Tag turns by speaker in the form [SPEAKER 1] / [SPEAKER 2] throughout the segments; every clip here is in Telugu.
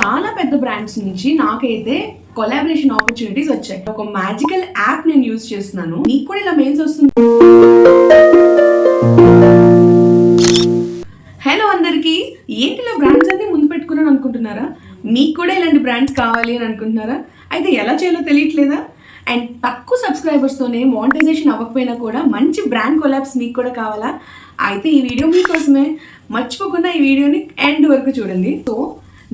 [SPEAKER 1] చాలా పెద్ద బ్రాండ్స్ నుంచి నాకైతే కొలాబరేషన్ ఆపర్చునిటీస్ వచ్చాయి. ఒక మ్యాజికల్ యాప్ నేను యూజ్ చేస్తున్నాను. మీకు కూడా ఇలా మెయిల్స్ వస్తుంది. హలో అందరికి, ఏంటిలో బ్రాండ్స్ అన్ని ముందు పెట్టుకున్నాను అనుకుంటున్నారా? మీకు కూడా ఇలాంటి బ్రాండ్స్ కావాలి అని అనుకుంటున్నారా? అయితే ఎలా చేయాలో తెలియట్లేదా? అండ్ తక్కువ సబ్స్క్రైబర్స్తోనే మానిటైజేషన్ అవ్వకపోయినా కూడా మంచి బ్రాండ్ కొలాబ్స్ మీకు కూడా కావాలా? అయితే ఈ వీడియో మీకోసమే. మర్చిపోకుండా ఈ వీడియోని ఎండ్ వరకు చూడండి. సో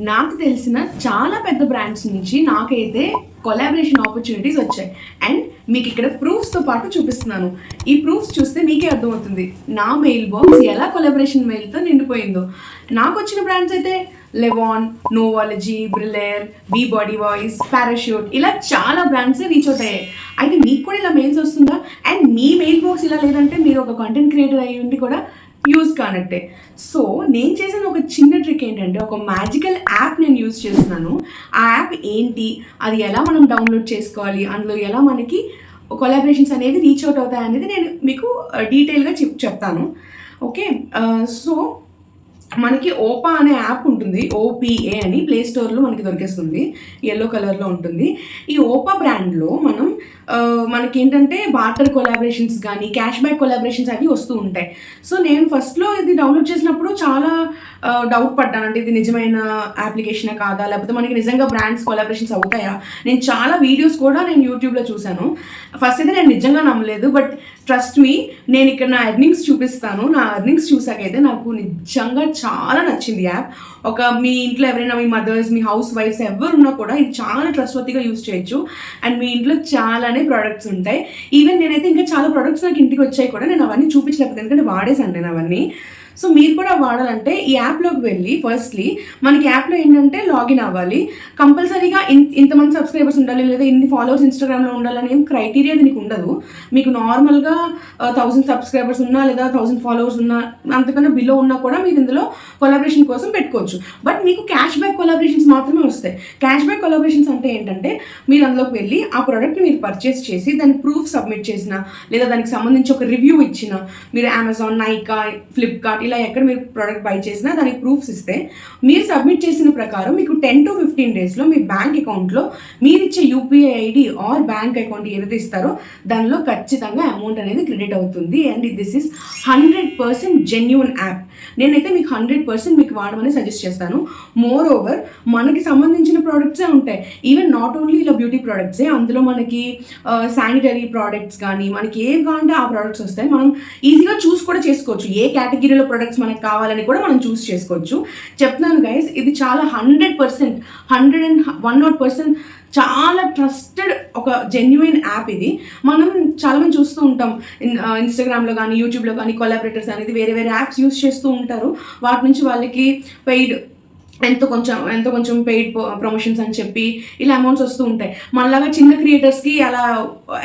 [SPEAKER 1] నాకు తెలిసిన చాలా పెద్ద బ్రాండ్స్ నుంచి నాకైతే కొలాబరేషన్ ఆపర్చునిటీస్ వచ్చాయి. అండ్ మీకు ఇక్కడ ప్రూఫ్స్తో పాటు చూపిస్తున్నాను. ఈ ప్రూఫ్స్ చూస్తే మీకే అర్థమవుతుంది నా మెయిల్ బాక్స్ ఎలా కొలాబరేషన్ మెయిల్తో నిండిపోయిందో. నాకు వచ్చిన బ్రాండ్స్ అయితే లెవాన్, Novology, Brillare, be bodywise, parachute, ఇలా చాలా బ్రాండ్స్ రీచ్ అవుట్ అయ్యాయి. అయితే మీకు కూడా ఇలా మెయిల్స్ వస్తుందా? అండ్ మీ మెయిల్ బాక్స్ ఇలా లేదంటే మీరు ఒక కంటెంట్ క్రియేటర్ అయ్యి ఉండి కూడా యూజ్ కానట్టే. సో నేను చేసిన ఒక చిన్న ట్రిక్ ఏంటంటే, ఒక మ్యాజికల్ యాప్ నేను యూజ్ చేస్తున్నాను. ఆ యాప్ ఏంటి, అది ఎలా మనం డౌన్లోడ్ చేసుకోవాలి, అందులో ఎలా మనకి కొలాబరేషన్స్ అనేవి రీచ్ అవుట్ అవుతాయి అనేది నేను మీకు డీటెయిల్గా చెప్తాను. ఓకే, సో మనకి ఓపా అనే యాప్ ఉంటుంది. ఓపీఏ అని ప్లే స్టోర్లో మనకి దొరికేస్తుంది. ఎల్లో కలర్లో ఉంటుంది. ఈ ఓపా బ్రాండ్లో మనకి ఏంటంటే బార్టర్ కొలాబరేషన్స్ కానీ క్యాష్ బ్యాక్ కొలాబరేషన్స్ అవి వస్తూ ఉంటాయి. సో నేను ఫస్ట్లో ఇది డౌన్లోడ్ చేసినప్పుడు చాలా డౌట్ పడ్డాను. అంటే ఇది నిజమైన అప్లికేషనే కాదా, లేకపోతే మనకి నిజంగా బ్రాండ్స్ కొలాబరేషన్స్ అవుతాయా? నేను చాలా వీడియోస్ కూడా నేను యూట్యూబ్లో చూశాను. ఫస్ట్ అయితే నేను నిజంగా నమ్మలేదు. బట్ ట్రస్ట్ మీ, నేను ఇక్కడ నా ఎర్నింగ్స్ చూపిస్తాను. నా ఎర్నింగ్స్ చూసాకైతే నాకు నిజంగా చాలా నచ్చింది యాప్. మీ ఇంట్లో ఎవరైనా మీ మదర్స్, మీ హౌస్ వైఫ్స్ ఎవరున్నా కూడా ఇది చాలా ట్రస్ట్వర్తీగా యూజ్ చేయొచ్చు. అండ్ మీ ఇంట్లో చాలానే ప్రోడక్ట్స్ ఉంటాయి. ఈవెన్ నేనైతే ఇంకా చాలా ప్రోడక్ట్స్ నాకు ఇంటికి వచ్చాయి కూడా, నేను అవన్నీ చూపించలేకపోతే ఎందుకంటే వాడేసాను నేను అవన్నీ. సో మీరు కూడా వాడాలంటే ఈ యాప్లోకి వెళ్ళి ఫస్ట్లీ మనకి యాప్లో ఏంటంటే లాగిన్ అవ్వాలి. కంపల్సరీగా ఇంతమంది సబ్స్క్రైబర్స్ ఉండాలి, లేదా ఇన్ని ఫాలోవర్స్ ఇన్స్టాగ్రామ్లో ఉండాలని ఏం క్రైటీరియా దీనికి ఉండదు. మీకు నార్మల్గా 1000 సబ్స్క్రైబర్స్ ఉన్నా లేదా 1000 ఫాలోవర్స్ ఉన్నా, అంతకన్నా బిలో ఉన్నా కూడా మీరు ఇందులో కొలాబరేషన్ కోసం పెట్టుకోవచ్చు. బట్ మీకు క్యాష్ బ్యాక్ కొలాబరేషన్స్ మాత్రమే వస్తాయి. క్యాష్ బ్యాక్ కొలాబరేషన్స్ అంటే ఏంటంటే, మీరు అందులోకి వెళ్ళి ఆ ప్రోడక్ట్ని మీరు పర్చేస్ చేసి దాని ప్రూఫ్ సబ్మిట్ చేసిన, లేదా దానికి సంబంధించి ఒక రివ్యూ ఇచ్చిన, మీరు అమెజాన్, నైకా, ఫ్లిప్కార్ట్ ఇలా ఎక్కడ మీరు ప్రోడక్ట్ బై చేసినా దానికి ప్రూఫ్స్ ఇస్తే, మీరు సబ్మిట్ చేసిన ప్రకారం మీకు 10 to 15 డేస్లో మీ బ్యాంక్ అకౌంట్లో మీరు ఇచ్చే UPI ID or bank account ఏదైతే ఇస్తారో దానిలో ఖచ్చితంగా అమౌంట్ అనేది క్రెడిట్ అవుతుంది. And this is 100% genuine app. నేనైతే మీకు 100% మీకు వాడమని సజెస్ట్ చేస్తాను. మోర్ ఓవర్ మనకి సంబంధించిన ప్రోడక్ట్సే ఉంటాయి. ఈవెన్ నాట్ ఓన్లీ ఇలా బ్యూటీ ప్రోడక్ట్సే, అందులో మనకి శానిటరీ ప్రోడక్ట్స్ కానీ మనకి ఏం కావాలంటే ఆ ప్రోడక్ట్స్ వస్తాయి. మనం ఈజీగా చూస్ కూడా చేసుకోవచ్చు. ఏ కేటగిరీలో ప్రొడక్ట్స్ మనకు కావాలని కూడా మనం చూస్ చేసుకోవచ్చు. చెప్తున్నాను గైస్, ఇది చాలా 100%, 101% చాలా ట్రస్టెడ్ ఒక జెన్యున్ యాప్ ఇది. మనం చాలామంది చూస్తూ ఉంటాం ఇన్స్టాగ్రామ్లో కానీ యూట్యూబ్లో కానీ కొలాబరేటర్స్ అనేది వేరే వేరే యాప్స్ యూస్ చేస్తూ ఉంటారు. వాటి నుంచి వాళ్ళకి పెయిడ్ ఎంతో కొంచెం పెయిడ్ ప్రమోషన్స్ అని చెప్పి ఇలా అమౌంట్స్ వస్తూ ఉంటాయి. మనలాగా చిన్న క్రియేటర్స్కి అలా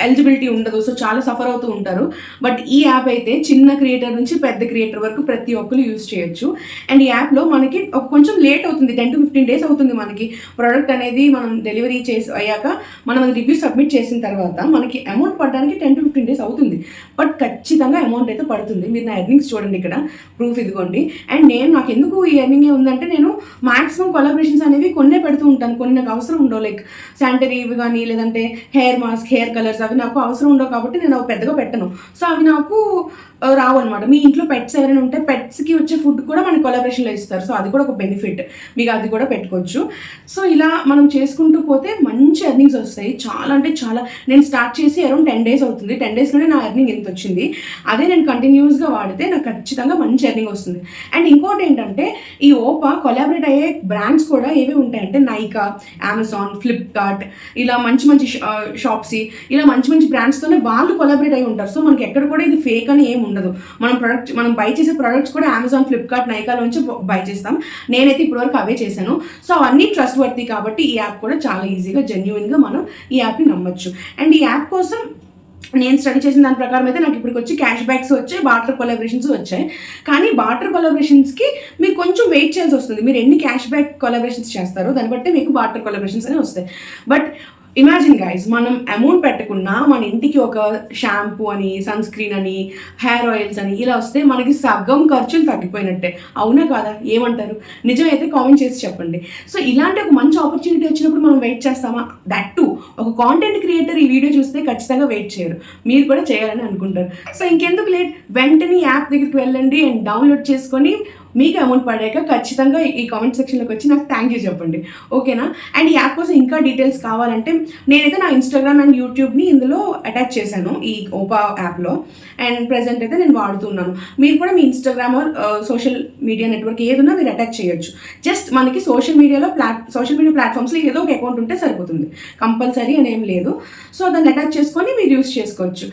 [SPEAKER 1] ఎలిజిబిలిటీ ఉండదు. సో చాలా సఫర్ అవుతూ ఉంటారు. బట్ ఈ యాప్ అయితే చిన్న క్రియేటర్ నుంచి పెద్ద క్రియేటర్ వరకు ప్రతి ఒక్కరు యూజ్ చేయొచ్చు. అండ్ ఈ యాప్లో మనకి కొంచెం లేట్ అవుతుంది, 10 to 15 డేస్ అవుతుంది మనకి ప్రోడక్ట్ అనేది మనం డెలివరీ అయ్యాక మనం అది రివ్యూ సబ్మిట్ చేసిన తర్వాత మనకి అమౌంట్ పడడానికి 10 to 15 డేస్ అవుతుంది. బట్ ఖచ్చితంగా అమౌంట్ అయితే పడుతుంది. మీరు నా ఎర్నింగ్స్ చూడండి, ఇక్కడ ప్రూఫ్ ఇదిగోండి. అండ్ నాకు ఎందుకు ఈ ఎర్నింగ్ ఉందంటే, నేను మాక్సిమం కొలాబరేషన్స్ అనేవి కొన్నే పెడుతూ ఉంటాను. కొన్ని నాకు అవసరం ఉండవు, లైక్ శానిటరీ కానీ లేదంటే హెయిర్ మాస్క్, హెయిర్ కలర్స్, అవి నాకు అవసరం ఉండవు కాబట్టి నేను అవి పెద్దగా పెట్టను. సో అవి నాకు రావు అనమాట. మీ ఇంట్లో పెట్స్ ఎవరైనా ఉంటే పెట్స్కి వచ్చే ఫుడ్ కూడా మనకి కొలాబరేషన్లో ఇస్తారు. సో అది కూడా ఒక బెనిఫిట్, మీకు అది కూడా పెట్టుకోవచ్చు. సో ఇలా మనం చేసుకుంటూ పోతే మంచి ఎర్నింగ్స్ వస్తాయి. చాలా అంటే చాలా. నేను స్టార్ట్ చేసి అరౌండ్ 10 డేస్ అవుతుంది. 10 డేస్లోనే నా ఎర్నింగ్ ఎంత వచ్చింది. అదే నేను కంటిన్యూస్గా వాడితే నాకు ఖచ్చితంగా మంచి ఎర్నింగ్ వస్తుంది. అండ్ ఇంకోటి ఏంటంటే, ఈ ఓపా కొలాబరేట్ అయ్యే బ్రాండ్స్ కూడా ఏవి ఉంటాయంటే నైకా, అమెజాన్, ఫ్లిప్కార్ట్, ఇలా మంచి షాప్సీ, ఇలా మంచి బ్రాండ్స్తోనే వాళ్ళు కొలాబరేట్ అయ్యి ఉంటారు. సో మనకి ఎక్కడ కూడా ఇది ఫేక్ అని ఏమి ఉండదు. మనం బై చేసే ప్రొడక్ట్స్ కూడా అమెజాన్, ఫ్లిప్కార్ట్, నైకాలోంచి బై చేస్తాం. నేనైతే ఇప్పటివరకు అవే చేశాను. సో అవన్నీ ట్రస్ట్ వర్తీ కాబట్టి ఈ యాప్ కూడా చాలా ఈజీగా జెన్యూన్గా మనం ఈ యాప్ని నమ్మొచ్చు. అండ్ ఈ యాప్ కోసం నేను స్టడీ చేసిన దాని ప్రకారం అయితే నాకు ఇప్పటికి వచ్చి క్యాష్ బ్యాక్స్ వచ్చాయి, బార్టర్ కొలాబరేషన్స్ వచ్చాయి. కానీ బార్టర్ కొలాబరేషన్స్కి మీరు కొంచెం వెయిట్ చేయాల్సి వస్తుంది. మీరు ఎన్ని క్యాష్ బ్యాక్ కొలాబరేషన్స్ చేస్తారో దాన్ని బట్టి మీకు బార్టర్ కొలాబరేషన్స్ అనేవి వస్తాయి. బట్ ఇమాజిన్ గైస్, మనం అమౌంట్ పెట్టకున్నా మన ఇంటికి ఒక షాంపూ అని, సన్ స్క్రీన్ అని, హెయిర్ ఆయిల్స్ అని ఇలా వస్తే మనకి సగం ఖర్చులు తగ్గిపోయినట్టే. అవునా కాదా? ఏమంటారు? నిజమైతే కామెంట్ చేసి చెప్పండి. సో ఇలాంటి ఒక మంచి ఆపర్చునిటీ వచ్చినప్పుడు మనం వెయిట్ చేస్తామా? దట్ టు ఒక కాంటెంట్ క్రియేటర్ ఈ వీడియో చూస్తే ఖచ్చితంగా వెయిట్ చేయరు, మీరు కూడా చేయాలని అనుకుంటారు. సో ఇంకెందుకు లేట్, వెంటనే యాప్ దగ్గరికి వెళ్ళండి అండ్ డౌన్లోడ్ చేసుకొని మీకు అమౌంట్ పడాక ఖచ్చితంగా ఈ కామెంట్ సెక్షన్లోకి వచ్చి నాకు థ్యాంక్ యూ చెప్పండి, ఓకేనా? అండ్ ఈ యాప్ కోసం ఇంకా డీటెయిల్స్ కావాలంటే నేనైతే నా ఇన్స్టాగ్రామ్ అండ్ యూట్యూబ్ని ఇందులో అటాచ్ చేశాను ఈ ఓపా యాప్లో, అండ్ ప్రెజెంట్ అయితే నేను వాడుతున్నాను. మీరు కూడా మీ ఇన్స్టాగ్రామ్ సోషల్ మీడియా నెట్వర్క్ ఏదున్నా మీరు అటాచ్ చేయొచ్చు. జస్ట్ మనకి సోషల్ మీడియా ప్లాట్ఫామ్స్లో ఏదో ఒక అకౌంట్ ఉంటే సరిపోతుంది, కంపల్సరీ అని ఏం లేదు. సో దాన్ని అటాచ్ చేసుకొని మీరు యూస్ చేసుకోవచ్చు.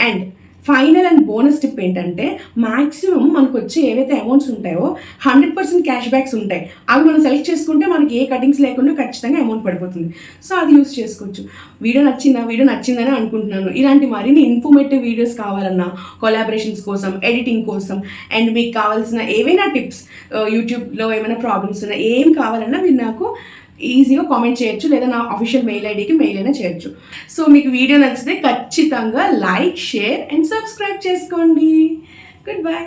[SPEAKER 1] And final and bonus tip ఏంటంటే, మ్యాక్సిమం మనకు వచ్చే ఏవైతే అమౌంట్స్ ఉంటాయో 100% క్యాష్ బ్యాక్స్ ఉంటాయి. అవి మనం సెలెక్ట్ చేసుకుంటే మనకి ఏ కటింగ్స్ లేకుండా ఖచ్చితంగా అమౌంట్ పడిపోతుంది. సో అది యూస్ చేసుకోవచ్చు. వీడియో నచ్చిందని అనుకుంటున్నాను. ఇలాంటి మరిన్ని ఇన్ఫర్మేటివ్ వీడియోస్ కావాలన్నా, కొలాబరేషన్స్ కోసం, ఎడిటింగ్ కోసం, అండ్ మీకు కావాల్సిన ఏవైనా టిప్స్, యూట్యూబ్లో ఏమైనా ప్రాబ్లమ్స్ ఉన్నా, ఏం కావాలన్నా మీరు నాకు ఈజీగా కామెంట్ చేయొచ్చు, లేదా నా అఫీషియల్ మెయిల్ ఐడికి మెయిల్ అయినా చేయొచ్చు. సో మీకు వీడియో నచ్చితే ఖచ్చితంగా లైక్, షేర్ అండ్ సబ్స్క్రైబ్ చేసుకోండి. Good bye.